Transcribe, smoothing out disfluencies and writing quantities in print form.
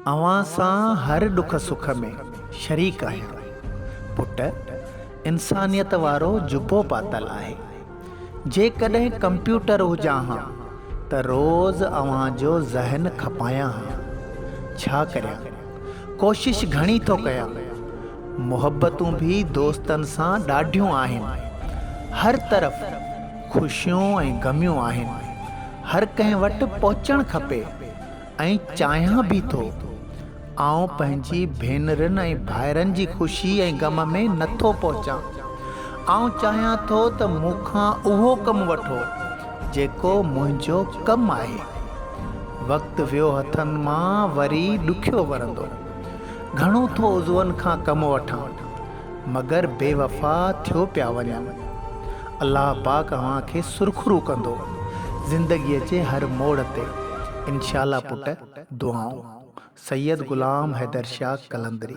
अवां सां हर दुख सुख में शरीक आहियां। पुट, इंसानियत वारो जुबो पातल आहे। जेकॾहिं कंप्यूटर हुजां हां त रोज़ अवां जो ज़हन खपायां हां। छा करियां? कोशिश घणी थो कयां। मुहब्बतूं भी दोस्तनि सां ॾाढियूं आहिनि। हर तरफ़ ख़ुशियूं ऐं गमियूं आहिनि। हर कंहिं वटि पहुचणु खपे ऐं चाहियां भी थो। आउं पंहिंजी भेनरुनि ऐं भाइरनि जी ख़ुशी ऐं गम में नथो पहुचां। आउं चाहियां थो त मूंखां उहो कमु वठो जेको मुंहिंजो कमु आहे। वक़्तु वियो हथनि मां वरी ॾुखियो वरंदो। घणो थो उज़वनि खां कमु वठां मगर बेवफ़ा थियो पिया वञनि। अल्लाह पाक अव्हां खे सुरखरू कंदो ज़िंदगीअ जे हर मोड़ ते। इंशाअल्लाह पुट, दुआऊं। सैयद गुलाम हैदर शाह कलंदरी।